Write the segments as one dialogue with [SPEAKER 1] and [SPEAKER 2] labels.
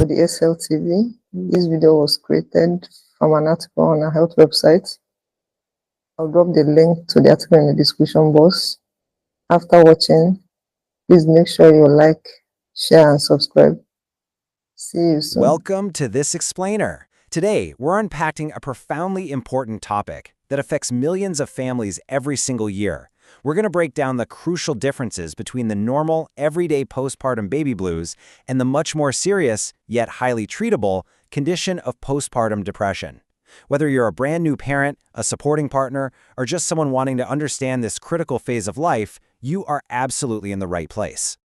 [SPEAKER 1] the SLTV. This video was created from an article on our health website. I'll drop the link to the article in the description box. After watching, please make sure you like, share, and subscribe. See you soon.
[SPEAKER 2] Welcome to This Explainer. Today, we're unpacking a profoundly important topic that affects millions of families every single year. We're going to break down the crucial differences between the normal, everyday postpartum baby blues and the much more serious, yet highly treatable, condition of postpartum depression. Whether you're a brand new parent, a supporting partner, or just someone wanting to understand this critical phase of life, you are absolutely in the right place.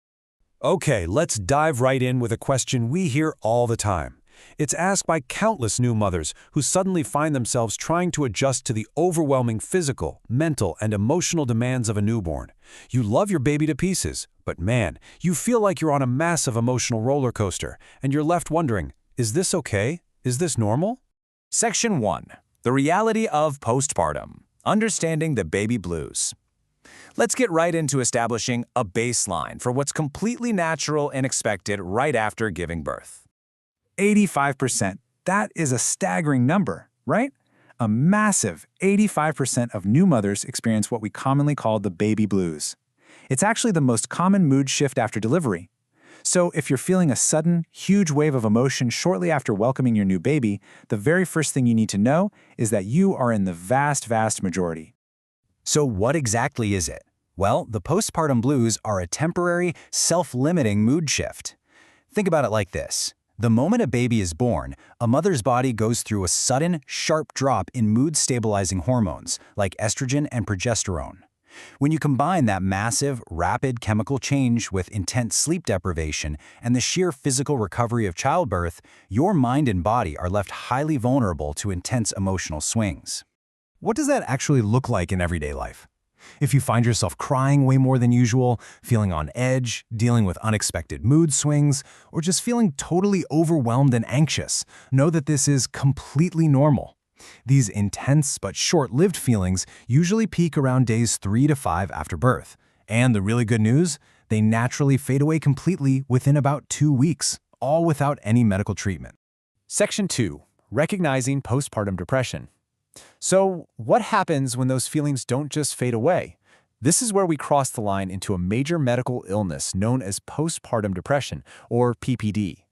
[SPEAKER 3] Okay, let's dive right in with a question we hear all the time. It's asked by countless new mothers who suddenly find themselves trying to adjust to the overwhelming physical, mental, and emotional demands of a newborn. You love your baby to pieces, but man, you feel like you're on a massive emotional roller coaster, and you're left wondering, is this okay? Is this normal?
[SPEAKER 4] Section 1. The reality of postpartum. Understanding the baby blues. Let's get right into establishing a baseline for what's completely natural and expected right after giving birth.
[SPEAKER 5] 85%. That is a staggering number, right? A massive 85% of new mothers experience what we commonly call the baby blues. It's actually the most common mood shift after delivery. So if you're feeling a sudden, huge wave of emotion shortly after welcoming your new baby, the very first thing you need to know is that you are in the vast majority.
[SPEAKER 2] So what exactly is it? Well, the postpartum blues are a temporary, self-limiting mood shift. Think about it like this. The moment a baby is born, a mother's body goes through a sudden, sharp drop in mood-stabilizing hormones like estrogen and progesterone. When you combine that massive, rapid chemical change with intense sleep deprivation and the sheer physical recovery of childbirth, your mind and body are left highly vulnerable to intense emotional swings. What does that actually look like in everyday life? If you find yourself crying way more than usual, feeling on edge, dealing with unexpected mood swings, or just feeling totally overwhelmed and anxious, know that this is completely normal. These intense but short-lived feelings usually peak around days 3 to 5 after birth. And the really good news? They naturally fade away completely within about 2 weeks, all without any medical treatment.
[SPEAKER 4] Section 2. Recognizing postpartum depression. So, what happens when those feelings don't just fade away? This is where we cross the line into a major medical illness known as postpartum depression, or PPD.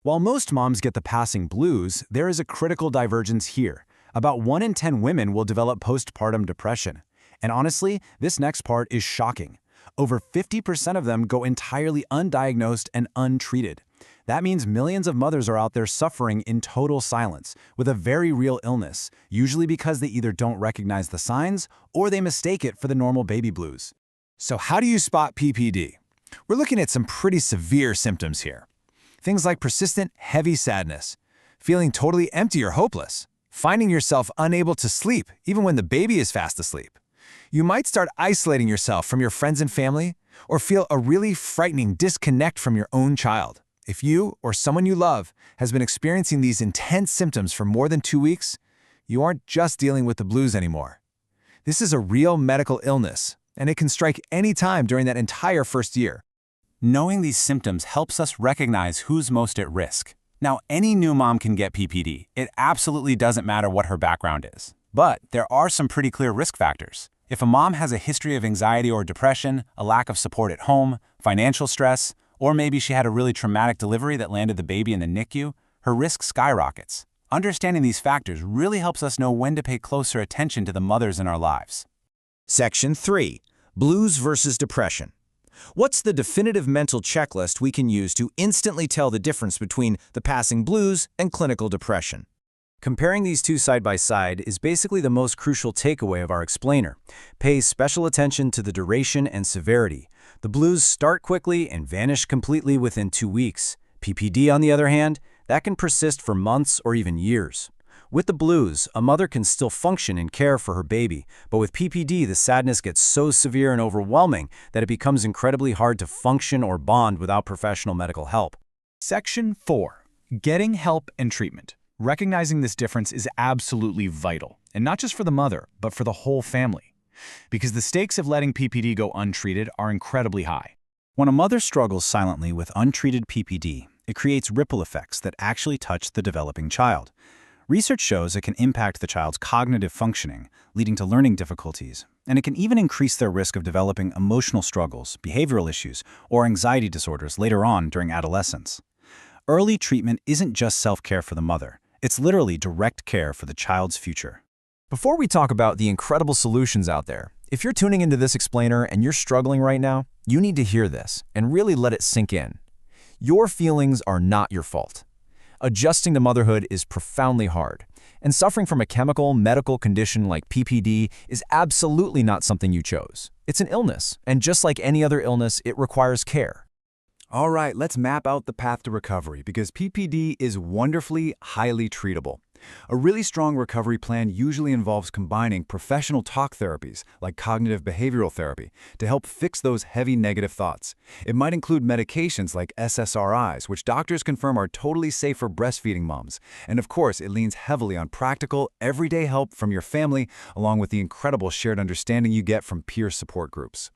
[SPEAKER 4] While most moms get the passing blues, there is a critical divergence here. About 1 in 10 women will develop postpartum depression. And honestly, this next part is shocking. Over 50% of them go entirely undiagnosed and untreated. That means millions of mothers are out there suffering in total silence with a very real illness, usually because they either don't recognize the signs or they mistake it for the normal baby blues. So how do you spot PPD? We're looking at some pretty severe symptoms here. Things like persistent, heavy sadness, feeling totally empty or hopeless, finding yourself unable to sleep even when the baby is fast asleep. You might start isolating yourself from your friends and family or feel a really frightening disconnect from your own child. If you or someone you love has been experiencing these intense symptoms for more than 2 weeks, you aren't just dealing with the blues anymore. This is a real medical illness, and it can strike any time during that entire first year. Knowing these symptoms helps us recognize who's most at risk. Now, any new mom can get PPD. It absolutely doesn't matter what her background is. But there are some pretty clear risk factors. If a mom has a history of anxiety or depression, a lack of support at home, financial stress, or maybe she had a really traumatic delivery that landed the baby in the NICU, her risk skyrockets. Understanding these factors really helps us know when to pay closer attention to the mothers in our lives.
[SPEAKER 2] Section 3. Blues versus depression. What's the definitive mental checklist we can use to instantly tell the difference between the passing blues and clinical depression? Comparing these two side by side is basically the most crucial takeaway of our explainer. Pay special attention to the duration and severity. The blues start quickly and vanish completely within 2 weeks. PPD, on the other hand, that can persist for months or even years. With the blues, a mother can still function and care for her baby, but with PPD, the sadness gets so severe and overwhelming that it becomes incredibly hard to function or bond without professional medical help.
[SPEAKER 4] Section 4. Getting help and treatment. Recognizing this difference is absolutely vital, and not just for the mother, but for the whole family. Because the stakes of letting PPD go untreated are incredibly high.
[SPEAKER 2] When a mother struggles silently with untreated PPD, It creates ripple effects that actually touch the developing child. Research shows it can impact the child's cognitive functioning, leading to learning difficulties, and it can even increase their risk of developing emotional struggles, behavioral issues, or anxiety disorders later on during adolescence. Early treatment isn't just self-care for the mother. It's literally direct care for the child's future.
[SPEAKER 4] Before we talk about the incredible solutions out there, if you're tuning into this explainer and you're struggling right now, you need to hear this and really let it sink in. Your feelings are not your fault. Adjusting to motherhood is profoundly hard, and suffering from a chemical, medical condition like PPD is absolutely not something you chose. It's an illness, and just like any other illness, it requires care.
[SPEAKER 5] All right, let's map out the path to recovery because PPD is wonderfully highly treatable. A really strong recovery plan usually involves combining professional talk therapies, like cognitive behavioral therapy, to help fix those heavy negative thoughts. It might include medications like SSRIs, which doctors confirm are totally safe for breastfeeding moms. And of course, it leans heavily on practical, everyday help from your family, along with the incredible shared understanding you get from peer support groups.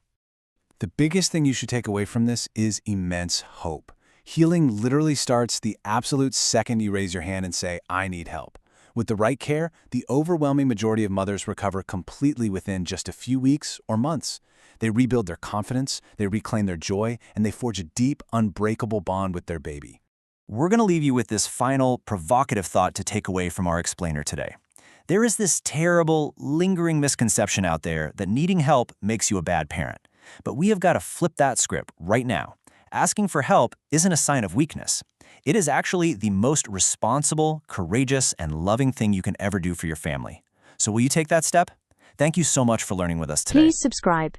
[SPEAKER 2] The biggest thing you should take away from this is immense hope. Healing literally starts the absolute second you raise your hand and say, "I need help." With the right care, the overwhelming majority of mothers recover completely within just a few weeks or months. They rebuild their confidence, they reclaim their joy, and they forge a deep, unbreakable bond with their baby.
[SPEAKER 4] We're going to leave you with this final, provocative thought to take away from our explainer today. There is this terrible, lingering misconception out there that needing help makes you a bad parent. But we have got to flip that script right now. Asking for help isn't a sign of weakness. It is actually the most responsible, courageous, and loving thing you can ever do for your family. So will you take that step? Thank you so much for learning with us today.
[SPEAKER 6] Please subscribe.